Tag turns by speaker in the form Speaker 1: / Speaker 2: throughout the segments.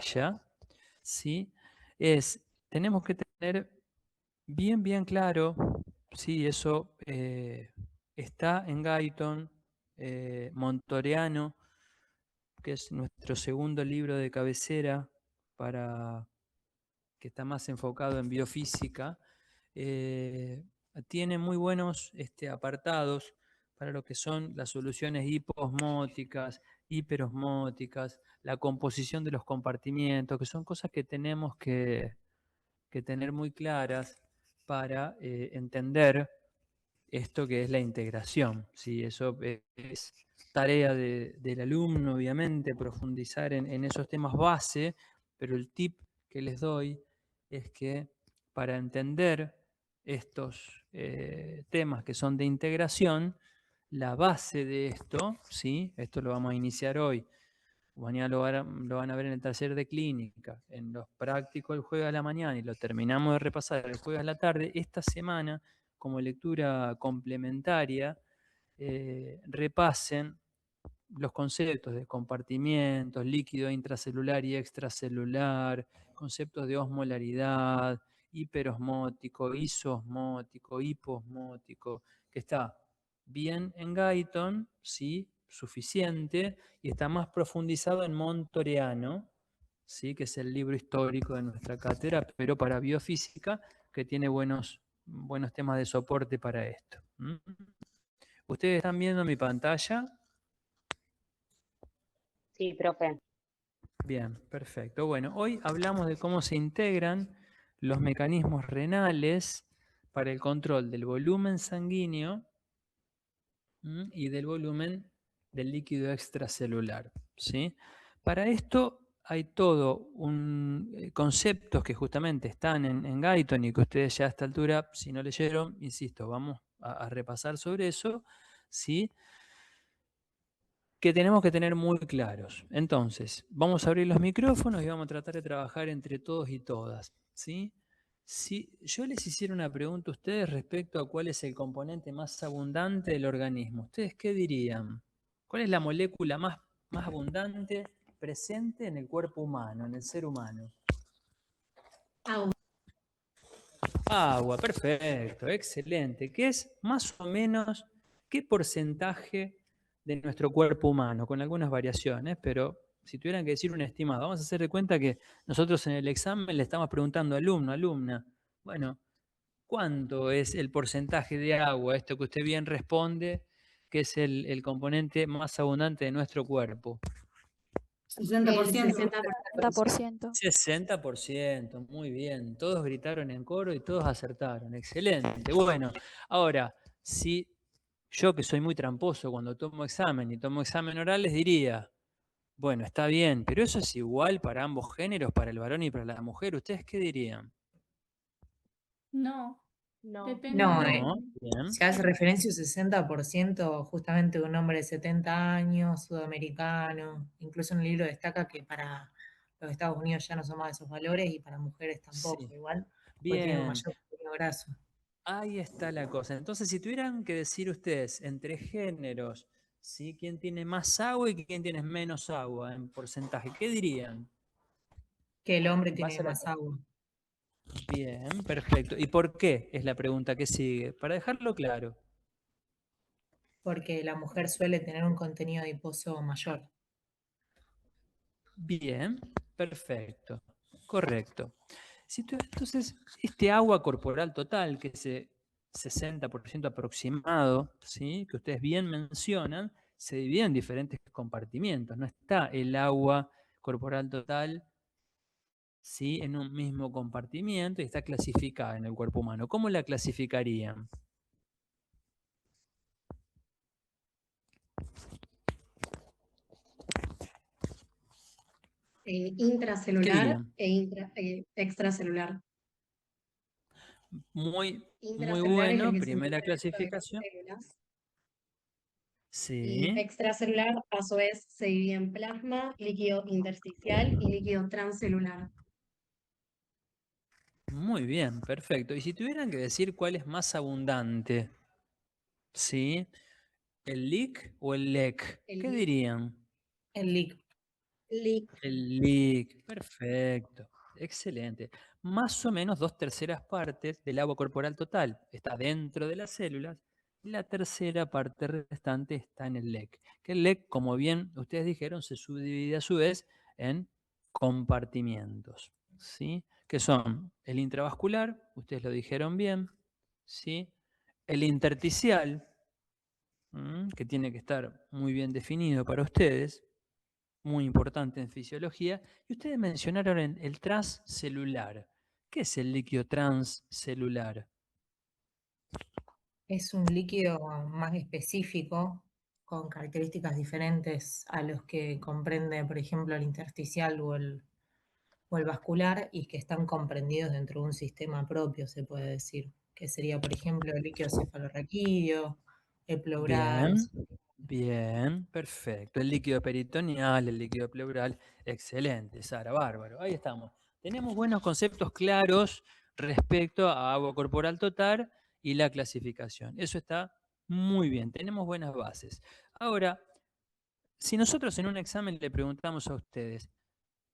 Speaker 1: pantalla, ¿sí? Tenemos que tener bien claro, sí, eso está en Guyton, Montoreano, que es nuestro segundo libro de cabecera que está más enfocado en biofísica. Tiene muy buenos apartados para lo que son las soluciones hiposmóticas, hiperosmóticas, la composición de los compartimientos, que son cosas que tenemos que tener muy claras para entender esto que es la integración. ¿Sí? Eso es tarea del alumno, obviamente, profundizar en esos temas base, pero el tip que les doy es que para entender estos temas que son de integración, la base de esto, ¿sí? Esto lo vamos a iniciar hoy, mañana lo van a ver en el taller de clínica, en los prácticos el jueves a la mañana y lo terminamos de repasar el jueves a la tarde. Esta semana, como lectura complementaria, repasen los conceptos de compartimientos, líquido intracelular y extracelular, conceptos de osmolaridad, hiperosmótico, isosmótico, hiposmótico, que está bien en Guyton, ¿sí? Suficiente, y está más profundizado en Montoreano, ¿sí? Que es el libro histórico de nuestra cátedra, pero para biofísica, que tiene buenos temas de soporte para esto. ¿Ustedes están viendo mi pantalla?
Speaker 2: Sí, profe.
Speaker 1: Bien, perfecto. Bueno, hoy hablamos de cómo se integran los mecanismos renales para el control del volumen sanguíneo y del volumen del líquido extracelular, ¿sí? Para esto hay todo conceptos que justamente están en Guyton y que ustedes ya a esta altura, si no leyeron, insisto, vamos a repasar sobre eso, ¿sí? Que tenemos que tener muy claros. Entonces, vamos a abrir los micrófonos y vamos a tratar de trabajar entre todos y todas, ¿sí? Si yo les hiciera una pregunta a ustedes respecto a cuál es el componente más abundante del organismo, ¿ustedes qué dirían? ¿Cuál es la molécula más abundante presente en el cuerpo humano, en el ser humano?
Speaker 3: Agua.
Speaker 1: Agua, perfecto, excelente. ¿Qué es más o menos qué porcentaje de nuestro cuerpo humano? Con algunas variaciones, pero si tuvieran que decir un estimado, vamos a hacer de cuenta que nosotros en el examen le estamos preguntando alumno, alumna, bueno, ¿cuánto es el porcentaje de agua? Esto que usted bien responde, que es el componente más abundante de nuestro cuerpo.
Speaker 3: 60%.
Speaker 4: 60%.
Speaker 1: 60%, muy bien. Todos gritaron en coro y todos acertaron. Excelente. Bueno, ahora, si yo que soy muy tramposo cuando tomo examen y tomo examen oral, les diría, bueno, está bien, pero eso es igual para ambos géneros, para el varón y para la mujer. ¿Ustedes qué dirían?
Speaker 3: No,
Speaker 2: No.
Speaker 3: depende.
Speaker 5: No,
Speaker 1: No, bien.
Speaker 5: se hace referencia un 60% justamente de un hombre de 70 años, sudamericano. Incluso en el libro destaca que para los Estados Unidos ya no son más esos valores y para mujeres tampoco,
Speaker 1: Sí.
Speaker 5: igual, porque tienen un
Speaker 1: Bien.
Speaker 5: mayor contenido graso.
Speaker 1: Ahí está la cosa. Entonces, si tuvieran que decir ustedes entre géneros, ¿sí? ¿Quién tiene más agua y quién tiene menos agua en porcentaje? ¿Qué dirían?
Speaker 5: Que el hombre
Speaker 1: En
Speaker 5: tiene
Speaker 1: base a la...
Speaker 5: más agua.
Speaker 1: Bien, perfecto. ¿Y por qué? Es la pregunta que sigue. Para dejarlo claro.
Speaker 5: Porque la mujer suele tener un contenido adiposo mayor.
Speaker 1: Bien, perfecto. Correcto. Entonces, este agua corporal total, que es 60% aproximado, ¿sí? Que ustedes bien mencionan, se divide en diferentes compartimientos. No está el agua corporal total, ¿sí? En un mismo compartimiento y está clasificada en el cuerpo humano. ¿Cómo la clasificarían? ¿Qué
Speaker 3: Intracelular
Speaker 1: dirían?
Speaker 3: extracelular.
Speaker 1: Muy
Speaker 3: Intracelular es lo
Speaker 1: bueno,
Speaker 3: que se
Speaker 1: primera
Speaker 3: encuentra dentro de las
Speaker 1: clasificación.
Speaker 3: células. Y
Speaker 1: Sí,
Speaker 3: extracelular, a su vez, se divide en plasma, líquido intersticial y líquido transcelular.
Speaker 1: muy bien, perfecto. Y si tuvieran que decir cuál es más abundante, ¿sí? ¿El LIC o el LEC?
Speaker 3: El,
Speaker 1: ¿Qué
Speaker 3: lí-
Speaker 1: dirían?
Speaker 5: El líquido.
Speaker 3: Lic.
Speaker 1: El LIC, perfecto, excelente. Más o menos 2/3 partes del agua corporal total está dentro de las células y la tercera parte restante está en el LEC. Que el LEC, como bien ustedes dijeron, se subdivide a su vez en compartimientos, ¿sí? Que son el intravascular, ustedes lo dijeron bien, ¿sí? El intersticial, que tiene que estar muy bien definido para ustedes, muy importante en fisiología, y ustedes mencionaron el transcelular. ¿Qué es el líquido transcelular?
Speaker 5: Es un líquido más específico, con características diferentes a los que comprende, por ejemplo, el intersticial o el vascular, y que están comprendidos dentro de un sistema propio, se puede decir, que sería, por ejemplo, el líquido cefalorraquídeo, el pleural.
Speaker 1: Bien, bien, perfecto. El líquido peritoneal, el líquido pleural, excelente, Sara, bárbaro. Ahí estamos. Tenemos buenos conceptos claros respecto a agua corporal total y la clasificación. Eso está muy bien, tenemos buenas bases. Ahora, si nosotros en un examen le preguntamos a ustedes,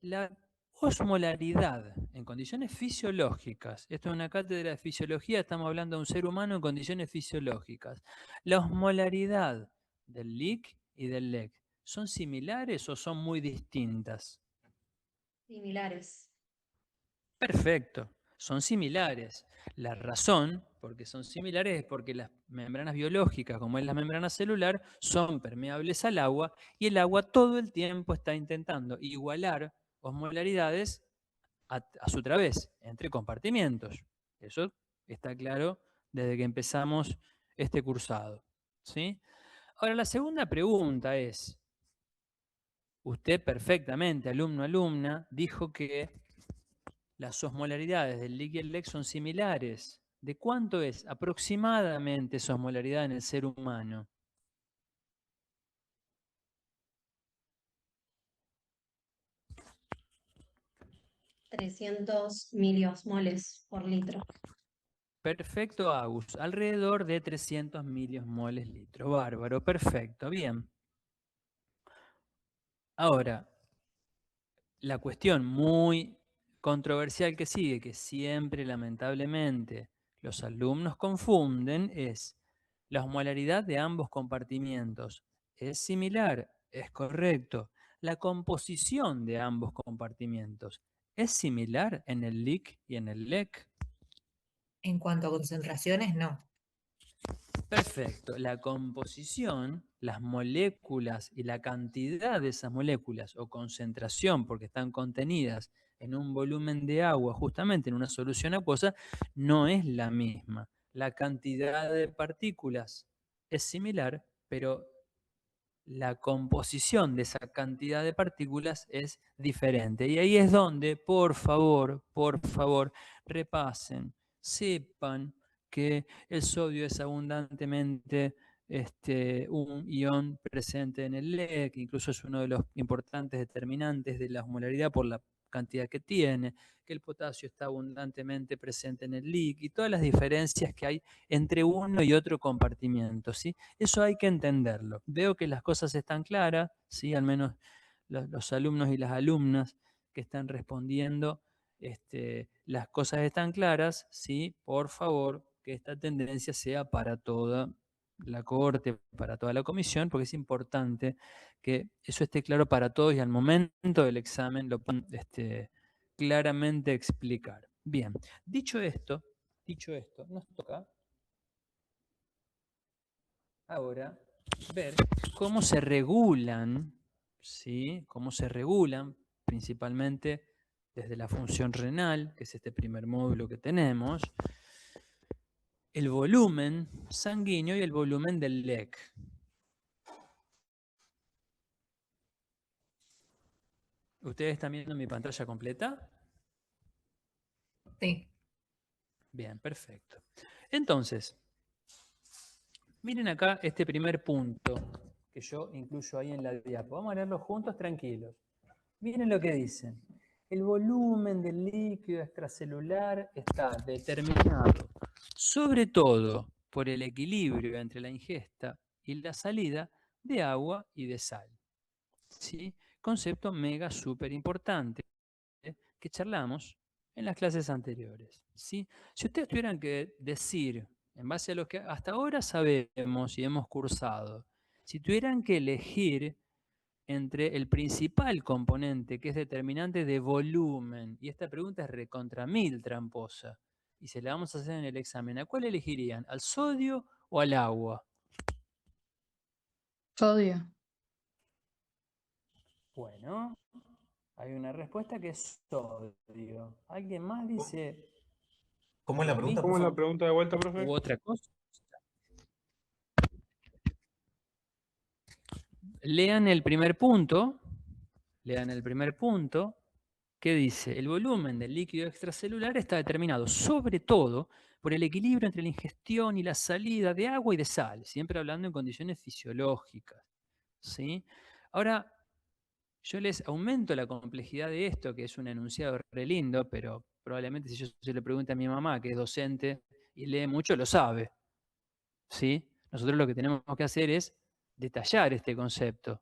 Speaker 1: la osmolaridad en condiciones fisiológicas, esto es una cátedra de fisiología, estamos hablando de un ser humano en condiciones fisiológicas. La osmolaridad del LIC y del LEC, ¿son similares o son muy distintas?
Speaker 3: Similares.
Speaker 1: Perfecto, son similares. La razón por qué son similares es porque las membranas biológicas, como es la membrana celular, son permeables al agua y el agua todo el tiempo está intentando igualar osmolaridades a su través, entre compartimientos. Eso está claro desde que empezamos este cursado, ¿sí? Ahora, la segunda pregunta es, usted perfectamente, alumno, alumna, dijo que las osmolaridades del LIC y el LEC son similares. ¿De cuánto es aproximadamente esa osmolaridad en el ser humano?
Speaker 3: 300 miliosmoles por litro.
Speaker 1: Perfecto, Agus. Alrededor de 300 miliosmoles litro. Bárbaro, perfecto, bien. Ahora, la cuestión muy controversial que sigue, que siempre lamentablemente los alumnos confunden, es la osmolaridad de ambos compartimientos. ¿Es similar? Es correcto. La composición de ambos compartimientos es similar en el LIC y en el LEC.
Speaker 5: En cuanto a concentraciones, no.
Speaker 1: Perfecto. La composición, las moléculas y la cantidad de esas moléculas o concentración, porque están contenidas en un volumen de agua, justamente en una solución acuosa, no es la misma. La cantidad de partículas es similar, pero la composición de esa cantidad de partículas es diferente. Y ahí es donde, por favor, repasen, sepan que el sodio es abundantemente un ion presente en el LEC, incluso es uno de los importantes determinantes de la osmolaridad por la cantidad que tiene, que el potasio está abundantemente presente en el LIC y todas las diferencias que hay entre uno y otro compartimiento, ¿sí? Eso hay que entenderlo. Veo que las cosas están claras, ¿sí? Al menos los alumnos y las alumnas que están respondiendo, las cosas están claras, ¿sí? Por favor, que esta tendencia sea para toda la cohorte, para toda la comisión, porque es importante que eso esté claro para todos y al momento del examen lo puedan claramente explicar. Bien, dicho esto, nos toca ahora ver cómo se regulan, ¿sí? Cómo se regulan principalmente desde la función renal, que es este primer módulo que tenemos, el volumen sanguíneo y el volumen del LEC. ¿Ustedes están viendo mi pantalla completa?
Speaker 5: Sí.
Speaker 1: Bien, perfecto. Entonces, miren acá este primer punto que yo incluyo ahí en la diapo. Vamos a leerlo juntos, tranquilos. Miren lo que dicen. El volumen del líquido extracelular está determinado sobre todo por el equilibrio entre la ingesta y la salida de agua y de sal. ¿Sí? Concepto mega súper importante que charlamos en las clases anteriores, ¿sí? Si ustedes tuvieran que decir, en base a lo que hasta ahora sabemos y hemos cursado, si tuvieran que elegir entre el principal componente, que es determinante de volumen, y esta pregunta es recontra mil tramposa, y se la vamos a hacer en el examen, ¿a cuál elegirían? ¿Al sodio o al agua?
Speaker 2: Sodio.
Speaker 1: Bueno, hay una respuesta que es sodio. ¿Alguien más dice
Speaker 4: ¿Cómo es la
Speaker 1: lo
Speaker 4: pregunta,
Speaker 1: mismo
Speaker 4: por
Speaker 6: ¿Cómo es la
Speaker 4: favor?
Speaker 6: pregunta de vuelta,
Speaker 1: u
Speaker 6: profe?
Speaker 1: otra cosa? Lean el primer punto, que dice, el volumen del líquido extracelular está determinado sobre todo por el equilibrio entre la ingestión y la salida de agua y de sal, siempre hablando en condiciones fisiológicas, ¿sí? Ahora, yo les aumento la complejidad de esto, que es un enunciado re lindo, pero probablemente si yo se le pregunto a mi mamá, que es docente y lee mucho, lo sabe, ¿sí? Nosotros lo que tenemos que hacer es detallar este concepto.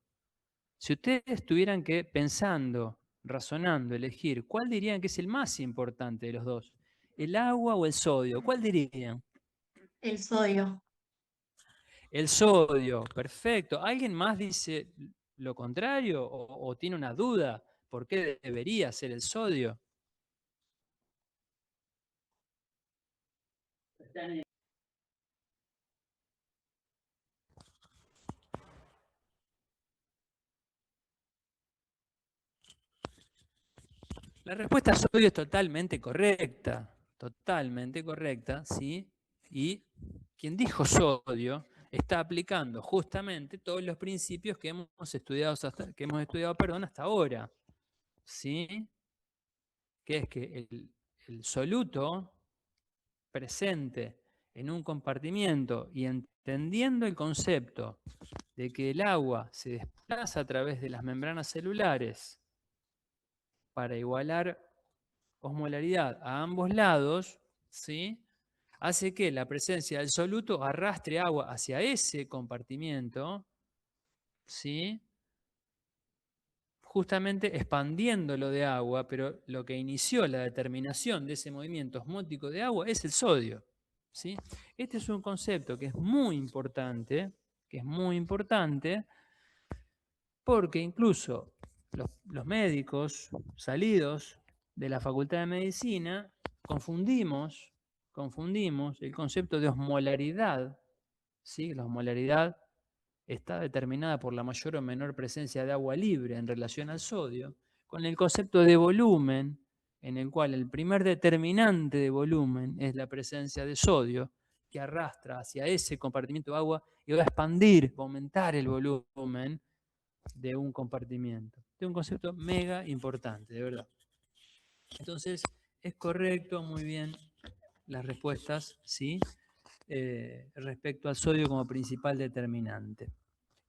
Speaker 1: Si ustedes tuvieran que, pensando, razonando, elegir, ¿cuál dirían que es el más importante de los dos? ¿El agua o el sodio? ¿Cuál dirían?
Speaker 3: El sodio.
Speaker 1: El sodio, perfecto. ¿Alguien más dice lo contrario o tiene una duda? ¿Por qué debería ser el sodio? La respuesta sodio es totalmente correcta, ¿sí? Y quien dijo sodio está aplicando justamente todos los principios que hemos estudiado, hasta ahora, ¿sí? Que es que el soluto presente en un compartimiento y entendiendo el concepto de que el agua se desplaza a través de las membranas celulares para igualar osmolaridad a ambos lados, ¿sí? Hace que la presencia del soluto arrastre agua hacia ese compartimiento, ¿sí? Justamente expandiéndolo de agua, pero lo que inició la determinación de ese movimiento osmótico de agua es el sodio, ¿sí? Este es un concepto que es muy importante, porque incluso los médicos salidos de la Facultad de Medicina confundimos el concepto de osmolaridad, ¿sí? La osmolaridad está determinada por la mayor o menor presencia de agua libre en relación al sodio, con el concepto de volumen, en el cual el primer determinante de volumen es la presencia de sodio, que arrastra hacia ese compartimiento de agua y va a expandir, va a aumentar el volumen de un compartimiento. De un concepto mega importante, de verdad. Entonces, es correcto, muy bien, las respuestas, ¿sí? Respecto al sodio como principal determinante.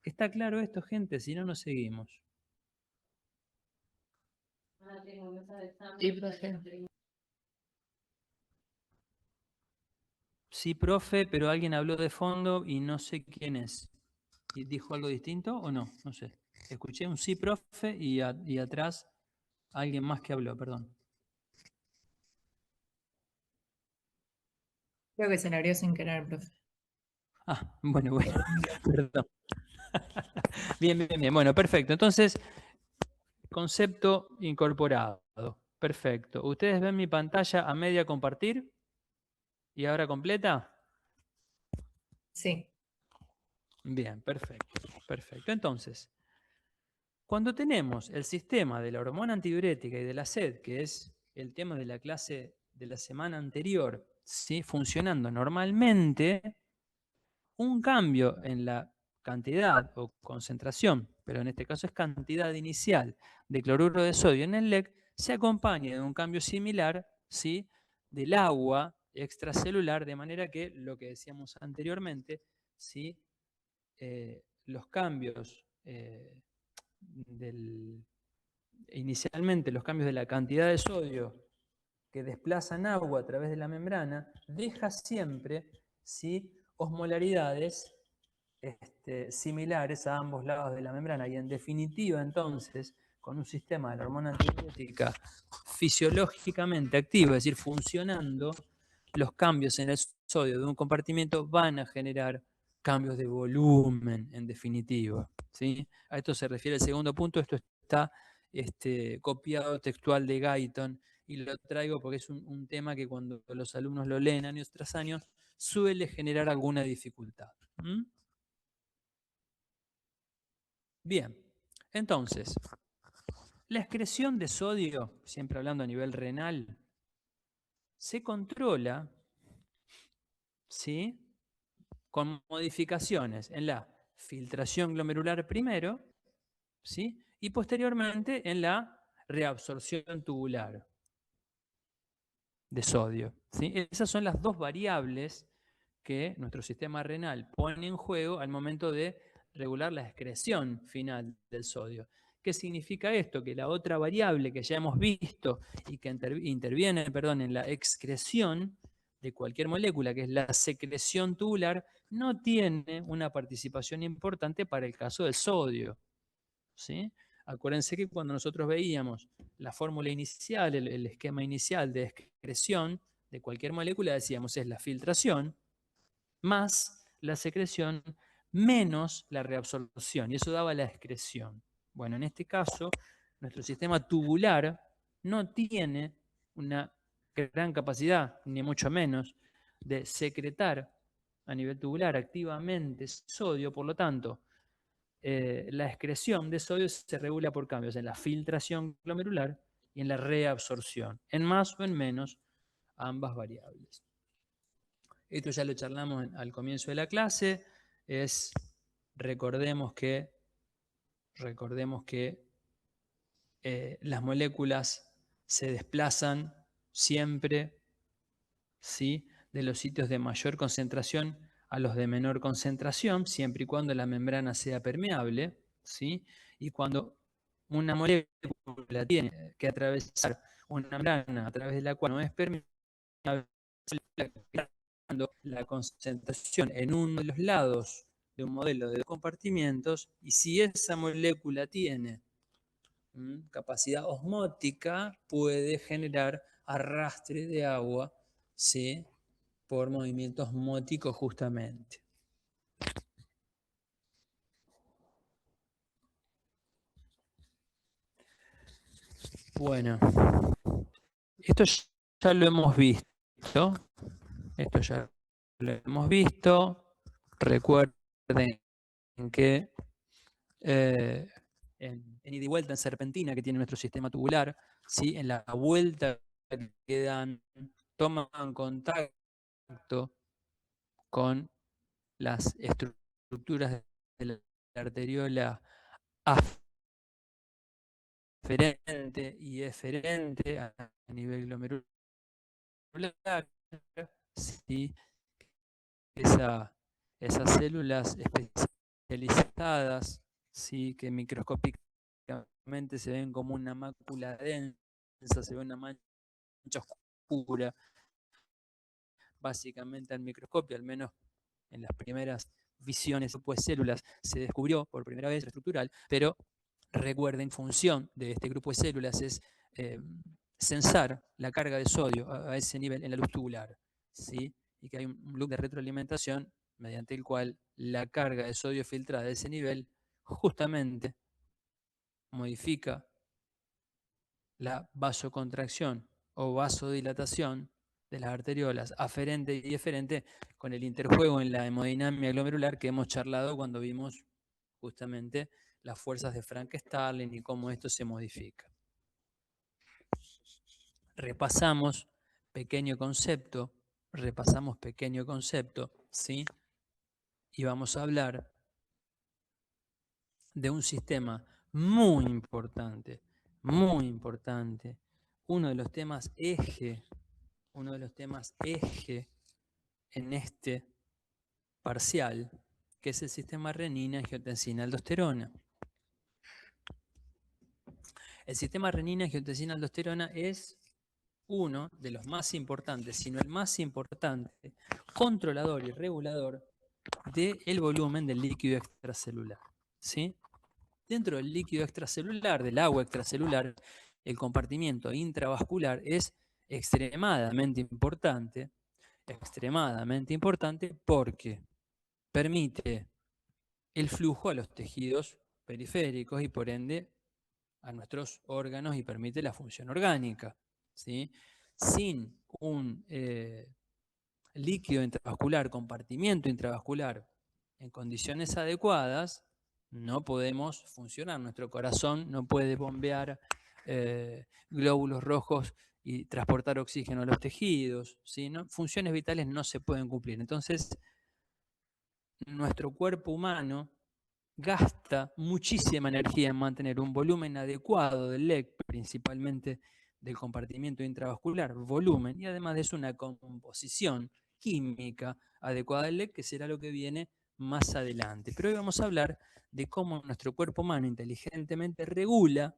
Speaker 1: ¿Está claro esto, gente? Si no, nos seguimos.
Speaker 2: Sí, profe.
Speaker 1: Sí, profe, pero alguien habló de fondo y no sé quién es. ¿Y dijo algo distinto o no? No sé. Escuché un sí, profe, y atrás alguien más que habló, perdón.
Speaker 5: Creo que se le abrió sin querer, profe.
Speaker 1: Ah, bueno, perdón. Bien. Bueno, perfecto. Entonces, concepto incorporado. Perfecto. ¿Ustedes ven mi pantalla a media compartir? ¿Y ahora completa?
Speaker 5: Sí.
Speaker 1: Bien, perfecto. Entonces, cuando tenemos el sistema de la hormona antidiurética y de la sed, que es el tema de la clase de la semana anterior, ¿sí? Funcionando normalmente, un cambio en la cantidad o concentración, pero en este caso es cantidad inicial de cloruro de sodio en el LEC, se acompaña de un cambio similar, ¿sí? Del agua extracelular, de manera que lo que decíamos anteriormente, ¿sí? Los cambios inicialmente los cambios de la cantidad de sodio que desplazan agua a través de la membrana, deja siempre, ¿sí? Osmolaridades similares a ambos lados de la membrana y en definitiva entonces con un sistema de la hormona antibiótica fisiológicamente activo, es decir, funcionando, los cambios en el sodio de un compartimiento van a generar cambios de volumen en definitiva, ¿sí? A esto se refiere el segundo punto, esto está copiado textual de Guyton y lo traigo porque es un tema que cuando los alumnos lo leen años tras años suele generar alguna dificultad. ¿Mm? Bien, entonces, la excreción de sodio, siempre hablando a nivel renal, se controla, ¿sí?, con modificaciones en la filtración glomerular primero, ¿sí?, y posteriormente en la reabsorción tubular de sodio, ¿sí? Esas son las dos variables que nuestro sistema renal pone en juego al momento de regular la excreción final del sodio. ¿Qué significa esto? Que la otra variable que ya hemos visto y que interviene en la excreción de cualquier molécula, que es la secreción tubular, no tiene una participación importante para el caso del sodio, ¿sí? Acuérdense que cuando nosotros veíamos la fórmula inicial, el esquema inicial de excreción de cualquier molécula, decíamos es la filtración más la secreción menos la reabsorción, y eso daba la excreción. Bueno, en este caso, nuestro sistema tubular no tiene una gran capacidad, ni mucho menos, de secretar a nivel tubular activamente sodio, por lo tanto, la excreción de sodio se regula por cambios en la filtración glomerular y en la reabsorción, en más o en menos ambas variables. Esto ya lo charlamos al comienzo de la clase, recordemos que las moléculas se desplazan siempre, ¿sí?, de los sitios de mayor concentración a los de menor concentración, siempre y cuando la membrana sea permeable, ¿sí? Y cuando una molécula tiene que atravesar una membrana a través de la cual no es permeable, la concentración en uno de los lados de un modelo de compartimientos, y si esa molécula tiene capacidad osmótica, puede generar arrastre de agua, ¿sí?, por movimientos osmóticos justamente. Bueno, esto ya lo hemos visto. Esto ya lo hemos visto. Recuerden que en ida y vuelta, en serpentina que tiene nuestro sistema tubular, ¿sí?, en la vuelta que dan, toman contacto con las estructuras de la arteriola aferente y eferente a nivel glomerular, ¿sí? Esas células especializadas, ¿sí?, que microscópicamente se ven como una mácula densa, se ve una mancha oscura, básicamente al microscopio, al menos en las primeras visiones de células, se descubrió por primera vez estructural, pero recuerden, función de este grupo de células es sensar la carga de sodio a ese nivel en la luz tubular, ¿sí?, y que hay un loop de retroalimentación mediante el cual la carga de sodio filtrada a ese nivel justamente modifica la vasocontracción o vasodilatación de las arteriolas aferente y eferente con el interjuego en la hemodinamia glomerular que hemos charlado cuando vimos justamente las fuerzas de Frank-Starling y cómo esto se modifica. Repasamos pequeño concepto, ¿sí? Y vamos a hablar de un sistema muy importante, uno de los temas eje en este parcial, que es el sistema renina-angiotensina-aldosterona. El sistema renina-angiotensina-aldosterona es uno de los más importantes, sino el más importante, controlador y regulador del volumen del líquido extracelular, ¿sí? Dentro del líquido extracelular, del agua extracelular, el compartimiento intravascular es extremadamente importante porque permite el flujo a los tejidos periféricos y por ende a nuestros órganos y permite la función orgánica, ¿sí? Sin un líquido intravascular, compartimiento intravascular en condiciones adecuadas, no podemos funcionar. Nuestro corazón no puede bombear glóbulos rojos y transportar oxígeno a los tejidos, ¿sí? Funciones vitales no se pueden cumplir. Entonces, nuestro cuerpo humano gasta muchísima energía en mantener un volumen adecuado del LEC, principalmente del compartimiento intravascular, volumen, y además de eso una composición química adecuada del LEC, que será lo que viene más adelante. Pero hoy vamos a hablar de cómo nuestro cuerpo humano inteligentemente regula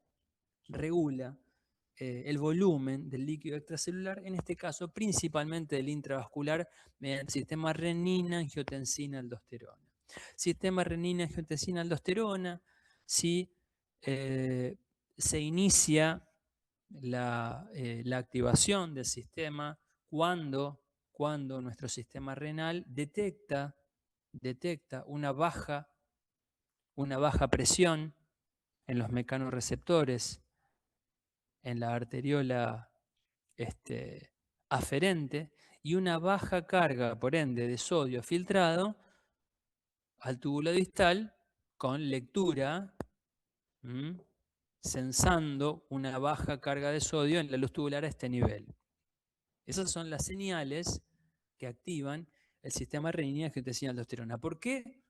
Speaker 1: el volumen del líquido extracelular, en este caso principalmente del intravascular, mediante el sistema renina-angiotensina-aldosterona. Sistema renina-angiotensina-aldosterona, si se inicia la activación del sistema cuando nuestro sistema renal detecta una baja presión en los mecanorreceptores en la arteriola aferente y una baja carga, por ende, de sodio filtrado al túbulo distal con lectura, sensando una baja carga de sodio en la luz tubular a este nivel. Esas son las señales que activan el sistema renina-angiotensina-aldosterona. ¿Por qué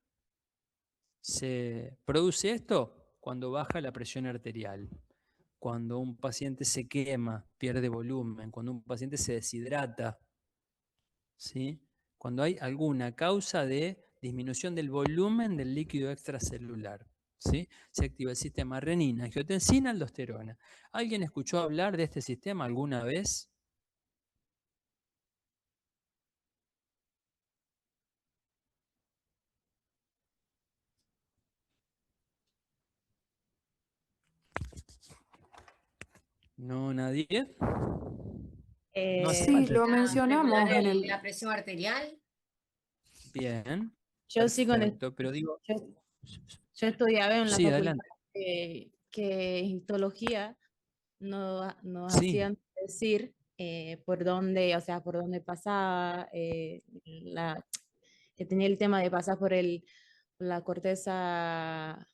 Speaker 1: se produce esto? Cuando baja la presión arterial, cuando un paciente se quema, pierde volumen, cuando un paciente se deshidrata, ¿sí? Cuando hay alguna causa de disminución del volumen del líquido extracelular, ¿sí? Se activa el sistema renina, angiotensina, aldosterona. ¿Alguien escuchó hablar de este sistema alguna vez? ¿No, nadie? No hace
Speaker 4: Sí,
Speaker 1: falta.
Speaker 4: lo mencionamos en el...
Speaker 2: La presión arterial.
Speaker 1: Bien,
Speaker 4: Yo sí
Speaker 1: perfecto, pero digo,
Speaker 4: yo estudiaba en la
Speaker 1: sí,
Speaker 4: facultad
Speaker 1: adelante.
Speaker 4: que histología nos
Speaker 1: Sí,
Speaker 4: hacían decir por dónde, o sea, por dónde pasaba, que tenía el tema de pasar por la corteza,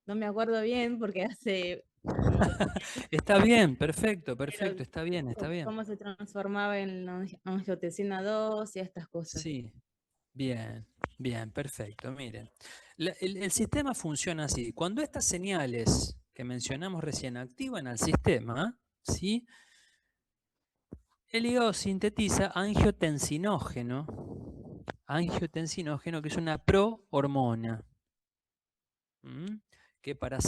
Speaker 4: no me acuerdo bien porque hace
Speaker 1: está bien, perfecto,
Speaker 4: pero
Speaker 1: está bien, está bien.
Speaker 4: cómo se transformaba en angiotensina 2 y estas cosas.
Speaker 1: Sí, bien, bien, perfecto. Miren, el sistema funciona así. Cuando estas señales que mencionamos recién activan al sistema, ¿sí? El hígado sintetiza angiotensinógeno, que es una prohormona, que para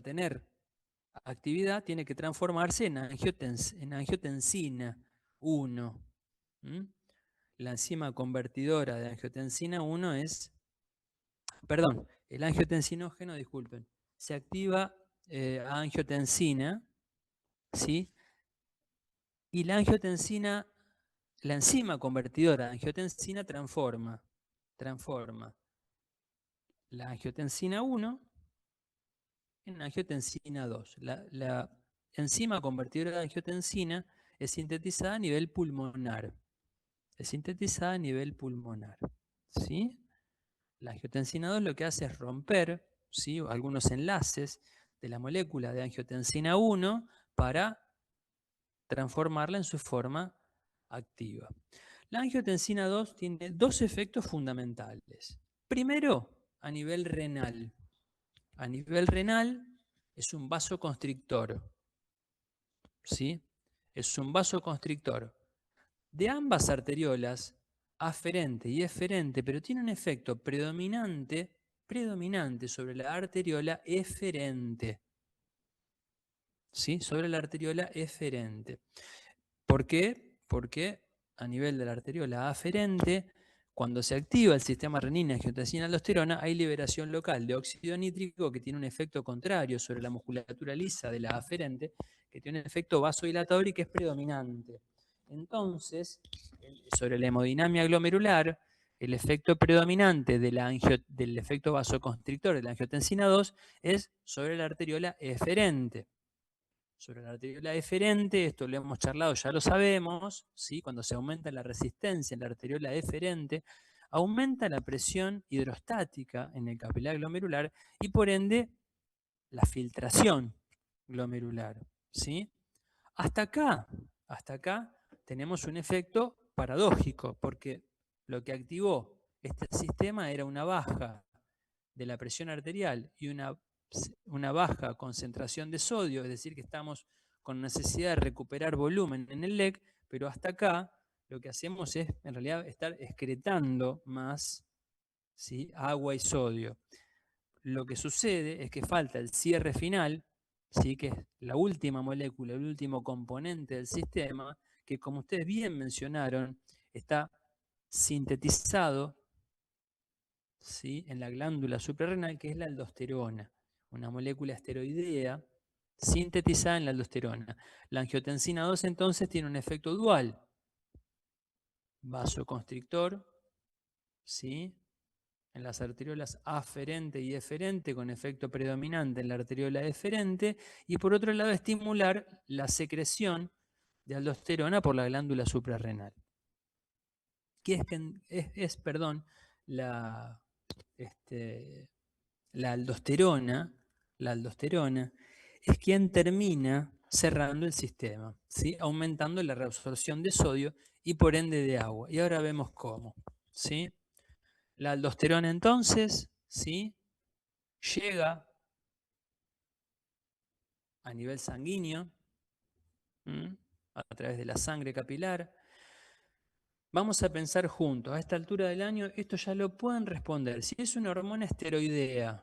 Speaker 1: tener actividad tiene que transformarse en angiotensina 1. La enzima convertidora de angiotensina 1 es, perdón, el angiotensinógeno, disculpen, se activa a angiotensina, ¿sí? Y la angiotensina, la enzima convertidora de angiotensina transforma la angiotensina 1 en angiotensina 2. La enzima convertidora de angiotensina es sintetizada a nivel pulmonar. ¿Sí? La angiotensina 2 lo que hace es romper, ¿sí?, algunos enlaces de la molécula de angiotensina 1 para transformarla en su forma activa. La angiotensina 2 tiene dos efectos fundamentales. Primero, a nivel renal. A nivel renal es un vasoconstrictor, ¿sí? Es un vasoconstrictor de ambas arteriolas, aferente y eferente, pero tiene un efecto predominante sobre la arteriola eferente. ¿Sí? Sobre la arteriola eferente. ¿Por qué? Porque a nivel de la arteriola aferente, cuando se activa el sistema renina-angiotensina-aldosterona, hay liberación local de óxido nítrico que tiene un efecto contrario sobre la musculatura lisa de la aferente, que tiene un efecto vasodilatador y que es predominante. Entonces, sobre la hemodinamia glomerular, el efecto predominante del efecto vasoconstrictor de la angiotensina 2 es sobre la arteriola eferente. Sobre la arteriola eferente, esto lo hemos charlado, ya lo sabemos, ¿sí? Cuando se aumenta la resistencia en la arteriola eferente, aumenta la presión hidrostática en el capilar glomerular y por ende la filtración glomerular, ¿sí? Hasta acá tenemos un efecto paradójico, porque lo que activó este sistema era una baja de la presión arterial y una baja concentración de sodio, es decir, que estamos con necesidad de recuperar volumen en el LEC, pero hasta acá lo que hacemos es en realidad estar excretando más, ¿sí?, agua y sodio. Lo que sucede es que falta el cierre final, ¿sí?, que es la última molécula, el último componente del sistema, que como ustedes bien mencionaron, está sintetizado, ¿sí?, en la glándula suprarrenal, que es la aldosterona, una molécula esteroidea sintetizada en la aldosterona. La angiotensina 2 entonces tiene un efecto dual, vasoconstrictor, ¿sí?, en las arteriolas aferente y eferente, con efecto predominante en la arteriola eferente, y por otro lado estimular la secreción de aldosterona por la glándula suprarrenal. ¿Qué es la aldosterona? La aldosterona es quien termina cerrando el sistema, ¿sí?, aumentando la reabsorción de sodio y por ende de agua. Y ahora vemos cómo, ¿sí? La aldosterona entonces, ¿sí?, llega a nivel sanguíneo, a través de la sangre capilar. Vamos a pensar juntos, a esta altura del año, esto ya lo pueden responder. Si es una hormona esteroidea,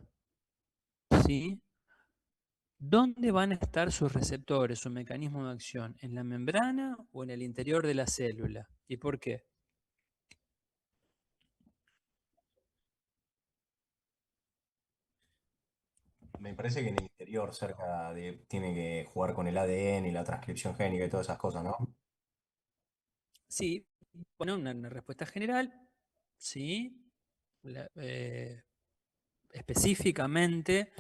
Speaker 1: ¿sí?, ¿dónde van a estar sus receptores, su mecanismo de acción? ¿En la membrana o en el interior de la célula? ¿Y por qué?
Speaker 6: Me parece que en el interior, tiene que jugar con el ADN y la transcripción génica y todas esas cosas, ¿no?
Speaker 1: Sí, bueno, una respuesta general, sí. Específicamente,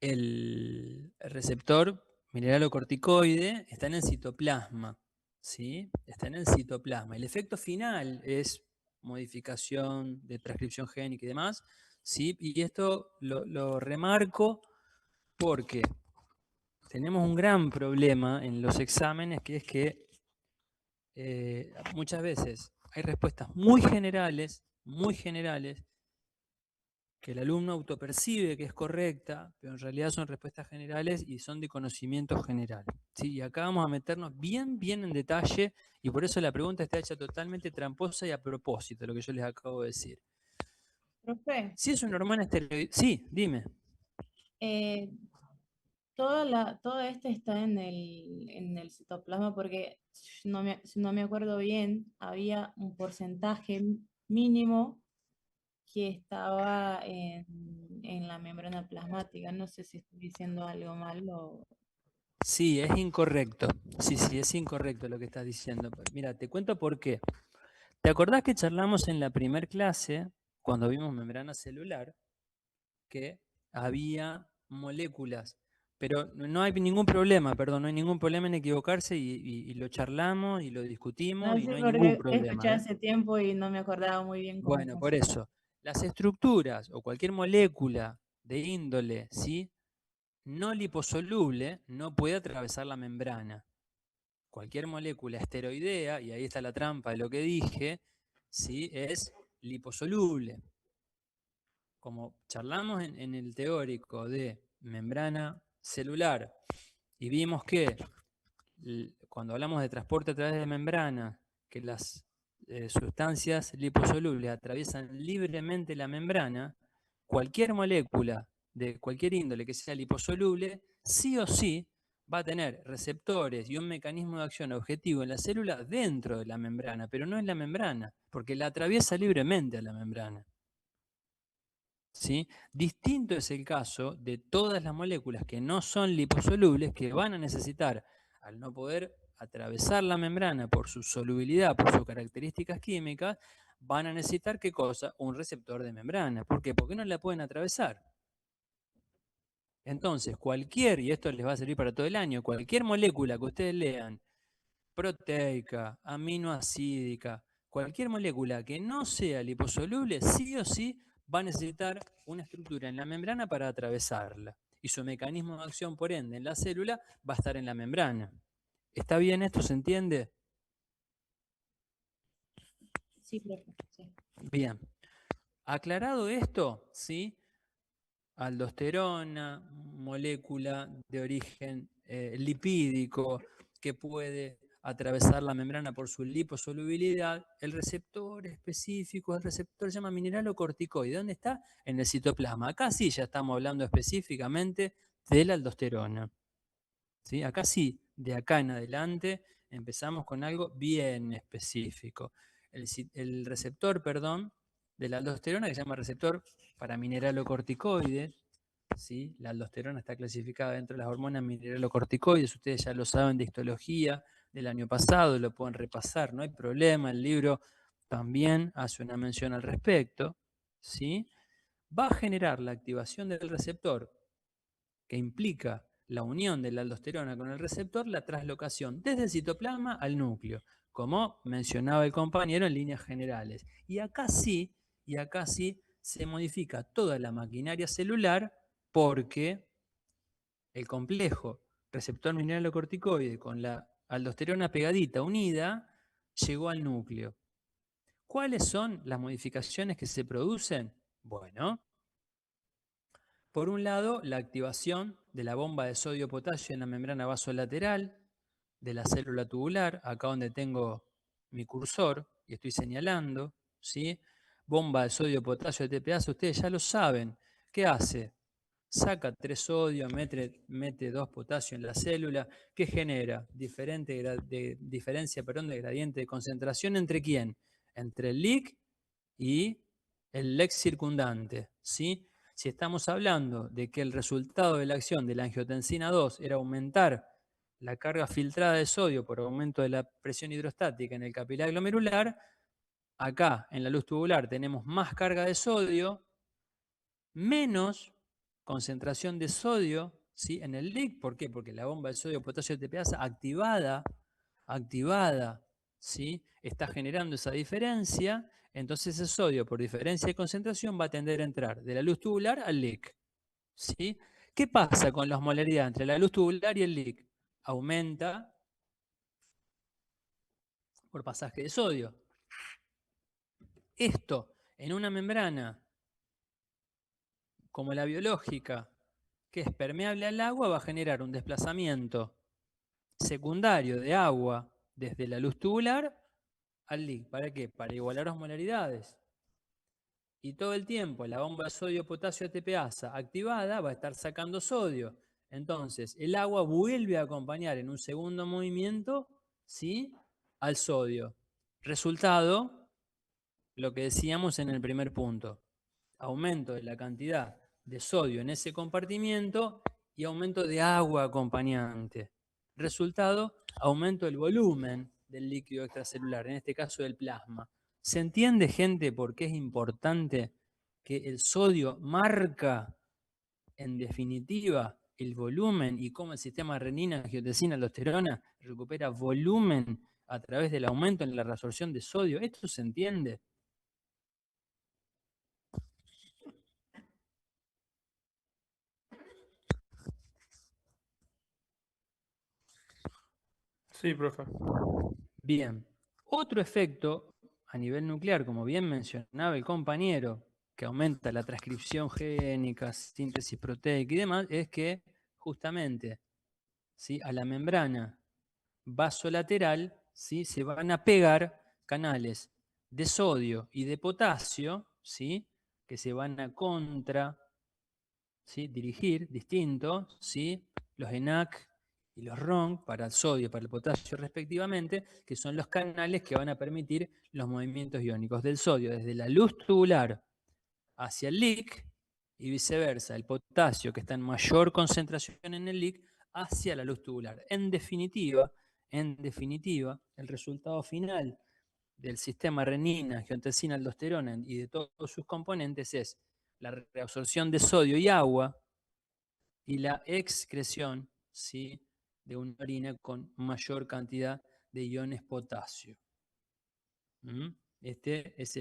Speaker 1: el receptor mineralocorticoide está en el citoplasma, ¿sí? Está en el citoplasma. El efecto final es modificación de transcripción génica y demás, ¿sí? Y esto lo remarco porque tenemos un gran problema en los exámenes, que es que muchas veces hay respuestas muy generales, que el alumno autopercibe que es correcta, pero en realidad son respuestas generales y son de conocimiento general, ¿sí? Y acá vamos a meternos bien en detalle, y por eso la pregunta está hecha totalmente tramposa y a propósito, lo que yo les acabo de decir.
Speaker 4: Profe,
Speaker 1: Si es una hormona esteroidea... Sí, dime.
Speaker 4: todo esto está en el citoplasma porque, si no me acuerdo bien, había un porcentaje mínimo que estaba en la membrana plasmática. No sé si estoy diciendo algo mal o...
Speaker 1: Sí, es incorrecto. Sí, es incorrecto lo que estás diciendo. Mira, te cuento por qué. ¿Te acordás que charlamos en la primer clase, cuando vimos membrana celular, que había moléculas? Pero no hay ningún problema, no hay ningún problema en equivocarse y lo charlamos y lo discutimos
Speaker 4: No
Speaker 1: y
Speaker 4: sé,
Speaker 1: no hay ningún
Speaker 4: porque escuché
Speaker 1: problema, ¿eh?
Speaker 4: hace tiempo y no me acordaba muy bien cómo
Speaker 1: Bueno, por
Speaker 4: funcionaba.
Speaker 1: eso, las estructuras o cualquier molécula de índole, ¿sí?, no liposoluble no puede atravesar la membrana. Cualquier molécula esteroidea, y ahí está la trampa de lo que dije, ¿sí?, es liposoluble. Como charlamos en el teórico de membrana celular y vimos que cuando hablamos de transporte a través de membrana, que las sustancias liposolubles atraviesan libremente la membrana, cualquier molécula de cualquier índole que sea liposoluble, sí o sí va a tener receptores y un mecanismo de acción objetivo en la célula dentro de la membrana, pero no en la membrana, porque la atraviesa libremente a la membrana. ¿Sí? Distinto es el caso de todas las moléculas que no son liposolubles, que van a necesitar, al no poder atravesar la membrana por su solubilidad, por sus características químicas, van a necesitar, ¿qué cosa? Un receptor de membrana. ¿Por qué? Porque no la pueden atravesar. Entonces, cualquier, y esto les va a servir para todo el año, cualquier molécula que ustedes lean, proteica, aminoacídica, cualquier molécula que no sea liposoluble, sí o sí va a necesitar una estructura en la membrana para atravesarla. Y su mecanismo de acción, por ende, en la célula va a estar en la membrana. ¿Está bien esto? ¿Se entiende?
Speaker 4: Sí, profe, sí.
Speaker 1: Bien. Aclarado esto, ¿sí? Aldosterona, molécula de origen lipídico que puede atravesar la membrana por su liposolubilidad. El receptor específico, el receptor se llama mineralocorticoide. ¿Dónde está? En el citoplasma. Acá sí ya estamos hablando específicamente de la aldosterona. ¿Sí? Acá sí, de acá en adelante empezamos con algo bien específico. El receptor, perdón, de la aldosterona, que se llama receptor para mineralocorticoides, ¿sí? La aldosterona está clasificada dentro de las hormonas mineralocorticoides, ustedes ya lo saben de histología del año pasado, lo pueden repasar, no hay problema, el libro también hace una mención al respecto, ¿sí? Va a generar la activación del receptor que implica la unión de la aldosterona con el receptor, la traslocación desde el citoplasma al núcleo, como mencionaba el compañero en líneas generales. Y acá sí se modifica toda la maquinaria celular porque el complejo receptor mineralocorticoide con la aldosterona pegadita unida llegó al núcleo. ¿Cuáles son las modificaciones que se producen? Bueno, por un lado, la activación de la bomba de sodio-potasio en la membrana vasolateral de la célula tubular, acá donde tengo mi cursor y estoy señalando, ¿sí? Bomba de sodio-potasio ATPase, ustedes ya lo saben. ¿Qué hace? Saca 3 sodio, mete 2 potasio en la célula. ¿Qué genera? Diferencia de gradiente de concentración ¿entre quién? Entre el LIC y el LEC circundante, ¿sí? Si estamos hablando de que el resultado de la acción de la angiotensina 2 era aumentar la carga filtrada de sodio por aumento de la presión hidrostática en el capilar glomerular, acá en la luz tubular tenemos más carga de sodio, menos concentración de sodio, ¿sí? En el LIC. ¿Por qué? Porque la bomba de sodio-potasio ATPase activada, ¿sí? Está generando esa diferencia. Entonces el sodio, por diferencia de concentración, va a tender a entrar de la luz tubular al LIC, ¿sí? ¿Qué pasa con la osmolaridad entre la luz tubular y el LIC? Aumenta por pasaje de sodio. Esto en una membrana como la biológica, que es permeable al agua, va a generar un desplazamiento secundario de agua desde la luz tubular al LIC. ¿Para qué? Para igualar osmolaridades. Y todo el tiempo la bomba de sodio-potasio ATPase activada va a estar sacando sodio. Entonces el agua vuelve a acompañar en un segundo movimiento, ¿sí?, al sodio. Resultado, lo que decíamos en el primer punto. Aumento de la cantidad de sodio en ese compartimiento y aumento de agua acompañante. Resultado, aumento del volumen del líquido extracelular, en este caso del plasma. ¿Se entiende, gente, por qué es importante que el sodio marca, en definitiva, el volumen y cómo el sistema renina, angiotensina, aldosterona recupera volumen a través del aumento en la reabsorción de sodio? ¿Esto se entiende?
Speaker 7: Sí, profe.
Speaker 1: Bien. Otro efecto a nivel nuclear, como bien mencionaba el compañero, que aumenta la transcripción génica, síntesis proteica y demás, es que justamente, ¿sí?, a la membrana vasolateral, ¿sí?, se van a pegar canales de sodio y de potasio, ¿sí?, que se van a ¿sí?, dirigir distintos, ¿sí?, los ENaC y los RON para el sodio y para el potasio respectivamente, que son los canales que van a permitir los movimientos iónicos del sodio desde la luz tubular hacia el LIC y viceversa, el potasio que está en mayor concentración en el LIC hacia la luz tubular. En definitiva, el resultado final del sistema renina, angiotensina, aldosterona y de todos sus componentes es la reabsorción de sodio y agua y la excreción, ¿sí?, de una orina con mayor cantidad de iones potasio. Este es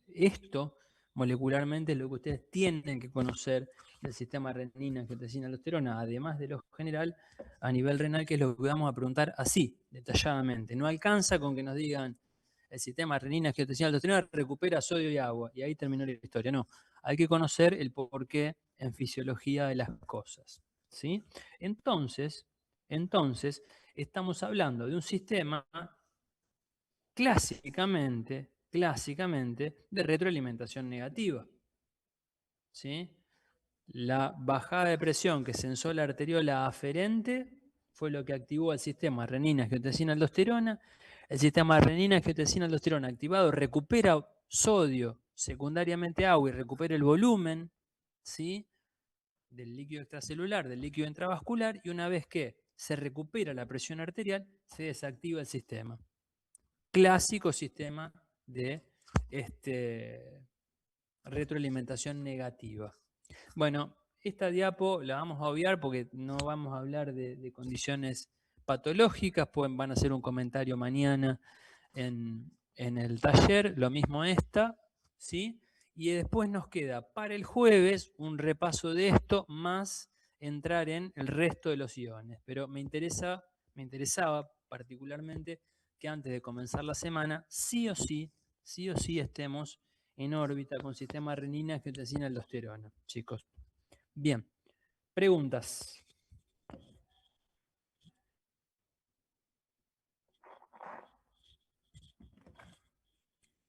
Speaker 1: esto molecularmente es lo que ustedes tienen que conocer del sistema renina, angiotensina, aldosterona, además de lo general a nivel renal, que es lo que vamos a preguntar así, detalladamente. No alcanza con que nos digan el sistema renina, angiotensina, aldosterona recupera sodio y agua, y ahí terminó la historia. No, hay que conocer el porqué en fisiología de las cosas, ¿sí? Entonces, estamos hablando de un sistema clásicamente de retroalimentación negativa, ¿sí? La bajada de presión que censó la arteriola aferente fue lo que activó el sistema renina, angiotensina, aldosterona. El sistema renina, angiotensina, aldosterona activado recupera sodio, secundariamente agua, y recupera el volumen, ¿sí?, del líquido extracelular, del líquido intravascular, y una vez que se recupera la presión arterial, se desactiva el sistema. Clásico sistema de retroalimentación negativa. Bueno, esta diapo la vamos a obviar porque no vamos a hablar de condiciones patológicas, van a hacer un comentario mañana en el taller, lo mismo esta, ¿sí? Y después nos queda para el jueves un repaso de esto, más entrar en el resto de los iones. Pero me interesaba particularmente que antes de comenzar la semana, sí o sí estemos en órbita con sistema renina, angiotensina, aldosterona, chicos. Bien, preguntas.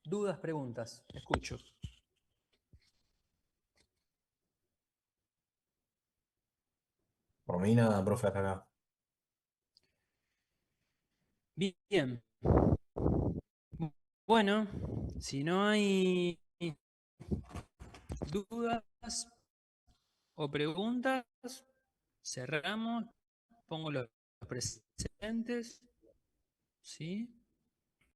Speaker 1: Dudas, preguntas, escucho.
Speaker 6: Por mí nada, profe, hasta acá.
Speaker 1: Bien. Bueno, si no hay dudas o preguntas, cerramos, pongo los presentes, ¿sí?